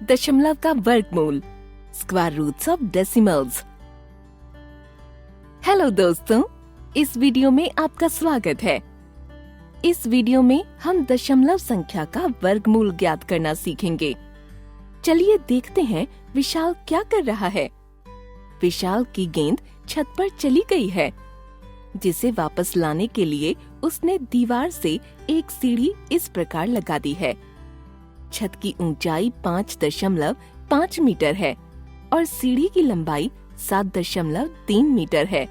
दशमलव का वर्गमूल, square roots of decimals. Hello दोस्तों, इस वीडियो में आपका स्वागत है। इस वीडियो में हम दशमलव संख्या का वर्गमूल ज्ञात करना सीखेंगे। चलिए देखते हैं विशाल क्या कर रहा है। विशाल की गेंद छत पर चली गई है, जिसे वापस लाने के लिए उसने दीवार से एक सीढ़ी इस प्रकार लगा दी है। छत की ऊंचाई 5.5 मीटर है और सीढ़ी की लंबाई 7.3 मीटर है।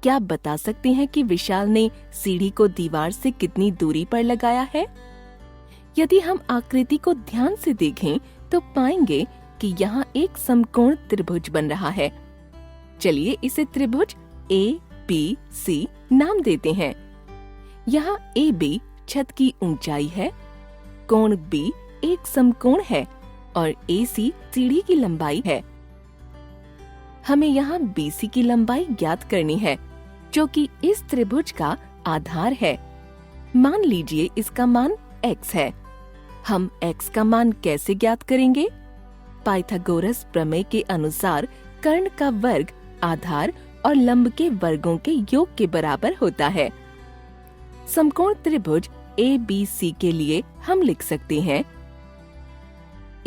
क्या आप बता सकते हैं कि विशाल ने सीढ़ी को दीवार से कितनी दूरी पर लगाया है? यदि हम आकृति को ध्यान से देखें तो पाएंगे कि यहाँ एक समकोण त्रिभुज बन रहा है। चलिए इसे त्रिभुज ABC नाम देते हैं। यहाँ AB छत की ऊंचाई है, कोण B एक समकोण है और AC सीढ़ी की लंबाई है। हमें यहाँ BC की लंबाई ज्ञात करनी है, जो कि इस त्रिभुज का आधार है। मान लीजिए इसका मान x है। हम x का मान कैसे ज्ञात करेंगे? पाइथागोरस प्रमेय के अनुसार कर्ण का वर्ग आधार और लंब के वर्गों के योग के बराबर होता है। समकोण त्रिभुज ABC के लिए हम लिख सकते हैं,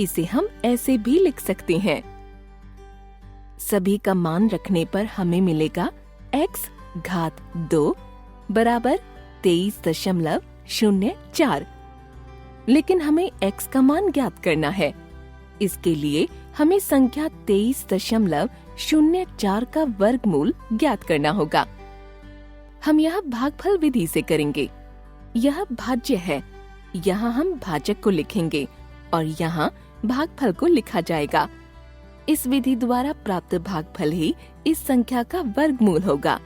इसे हम ऐसे भी लिख सकते हैं। सभी का मान रखने पर हमें मिलेगा x घात 2 बराबर 23.04। लेकिन हमें x का मान ज्ञात करना है। इसके लिए हमें संख्या 23.04 का वर्गमूल ज्ञात करना होगा। हम यह भागफल विधि से करेंगे। यह भाज्य है, यहाँ हम भाजक को लिखेंगे और यहाँ भागफल को लिखा जाएगा। इस विधि द्वारा प्राप्त भागफल ही इस संख्या का वर्गमूल होगा।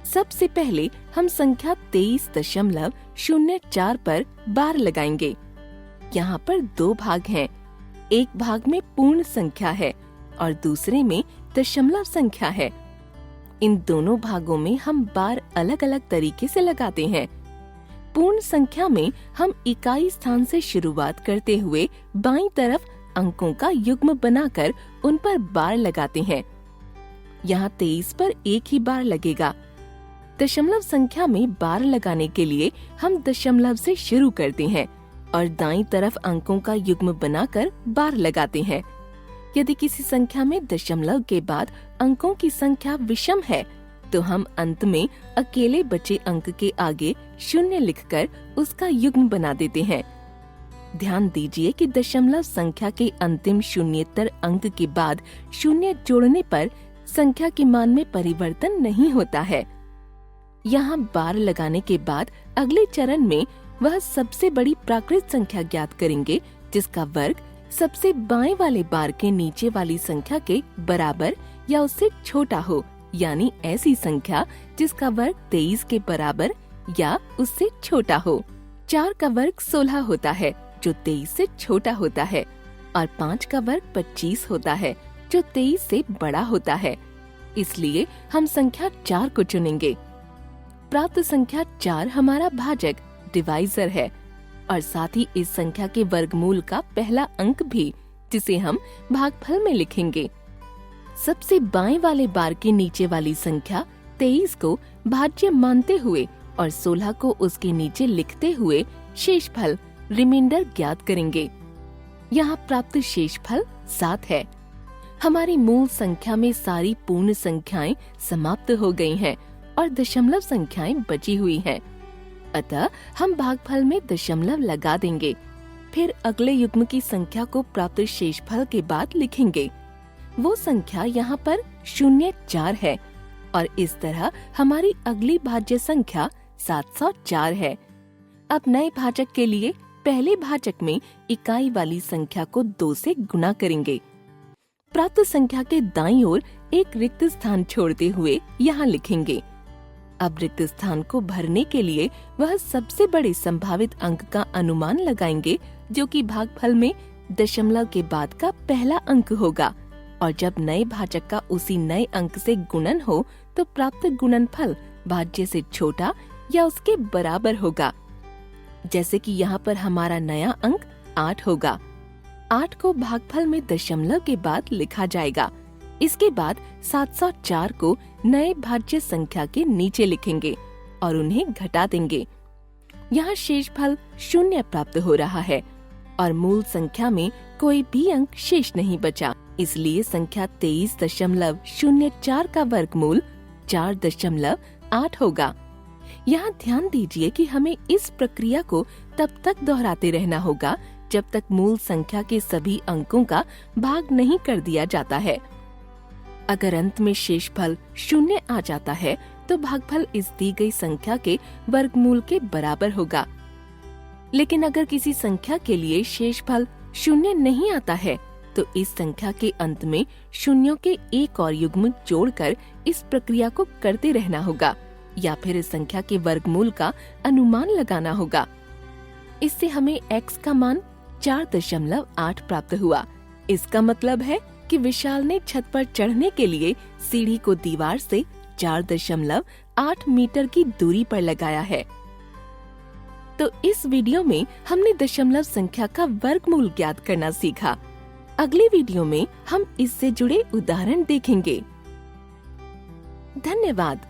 सबसे पहले हम संख्या 23.04 पर बार लगाएंगे। यहाँ पर दो भाग हैं। एक भाग में पूर्ण संख्या है और दूसरे में दशमलव संख्या है। इन दोनों भागों में हम बार अलग अलग तरीके से लगाते हैं। पूर्ण संख्या में हम इकाई स्थान से शुरुआत करते हुए बाईं तरफ अंकों का युग्म बनाकर उन पर बार लगाते हैं। यहाँ 23 पर एक ही बार लगेगा। दशमलव संख्या में बार लगाने के लिए हम दशमलव से शुरू करते हैं और दाईं तरफ अंकों का युग्म बनाकर बार लगाते हैं। यदि किसी संख्या में दशमलव के बाद अंकों की संख्या विषम है, तो हम अंत में अकेले बचे अंक के आगे शून्य लिखकर उसका युग्म बना देते हैं। ध्यान दीजिए कि दशमलव संख्या के अंतिम शून्येतर अंक के बाद शून्य जोड़ने पर संख्या के मान में परिवर्तन नहीं होता है। यहाँ बार लगाने के बाद अगले चरण में वह सबसे बड़ी प्राकृत संख्या ज्ञात करेंगे, जिसका वर्ग सबसे बाएं वाले बार के नीचे वाली संख्या के बराबर या उससे छोटा हो, यानी ऐसी संख्या जिसका वर्ग 23 के बराबर या उससे छोटा हो। 4 का वर्ग 16 होता है, जो 23 से छोटा होता है, और 5 का वर्ग 25 होता है, जो 23 से बड़ा होता है। इसलिए हम संख्या 4 को चुनेंगे। प्राप्त संख्या 4 हमारा भाजक डिवाइजर है और साथ ही इस संख्या के वर्गमूल का पहला अंक भी, जिसे हम भागफल में लिखेंगे। सबसे बाएं वाले बार के नीचे वाली संख्या 23 को भाज्य मानते हुए और 16 को उसके नीचे लिखते हुए शेषफल रिमाइंडर ज्ञात करेंगे। यहाँ प्राप्त शेषफल 7 है। हमारी मूल संख्या में सारी पूर्ण संख्याएं समाप्त हो गई हैं और दशमलव संख्याएं बची हुई हैं। अतः हम भागफल में दशमलव लगा देंगे। फिर अगले युग्म की संख्या को प्राप्त शेषफल के बाद लिखेंगे। वो संख्या यहाँ पर 04 है और इस तरह हमारी अगली भाज्य संख्या 704 है। अब नए भाजक के लिए पहले भाजक में इकाई वाली संख्या को 2 से गुणा करेंगे। प्राप्त संख्या के दाईं ओर एक रिक्त स्थान छोड़ते हुए यहाँ लिखेंगे। अब रिक्त स्थान को भरने के लिए वह सबसे बड़े संभावित अंक का अनुमान लगाएंगे, जो कि भागफल में दशमलव के बाद का पहला अंक होगा, और जब नए भाजक का उसी नए अंक से गुणन हो तो प्राप्त गुणनफल भाज्य से छोटा या उसके बराबर होगा। जैसे कि यहाँ पर हमारा नया अंक 8 होगा। 8 को भागफल में दशमलव के बाद लिखा जाएगा। इसके बाद 704 को नए भाज्य संख्या के नीचे लिखेंगे और उन्हें घटा देंगे। यहाँ शेषफल 0 प्राप्त हो रहा है और मूल संख्या में कोई भी अंक शेष नहीं बचा। इसलिए संख्या 23.04 का वर्गमूल 4.8 होगा। यहाँ ध्यान दीजिए कि हमें इस प्रक्रिया को तब तक दोहराते रहना होगा जब तक मूल संख्या के सभी अंकों का भाग नहीं कर दिया जाता है। अगर अंत में शेषफल 0 आ जाता है तो भागफल इस दी गई संख्या के वर्गमूल के बराबर होगा। लेकिन अगर किसी संख्या के लिए शेषफल 0 नहीं आता है तो इस संख्या के अंत में शून्यों के एक और युग्म जोड़कर इस प्रक्रिया को करते रहना होगा या फिर इस संख्या के वर्गमूल का अनुमान लगाना होगा। इससे हमें x का मान 4.8 प्राप्त हुआ। इसका मतलब है कि विशाल ने छत पर चढ़ने के लिए सीढ़ी को दीवार से 4.8 मीटर की दूरी पर लगाया है। तो इस वीडियो में हमने दशमलव संख्या का वर्गमूल ज्ञात करना सीखा। अगली वीडियो में हम इससे जुड़े उदाहरण देखेंगे। धन्यवाद।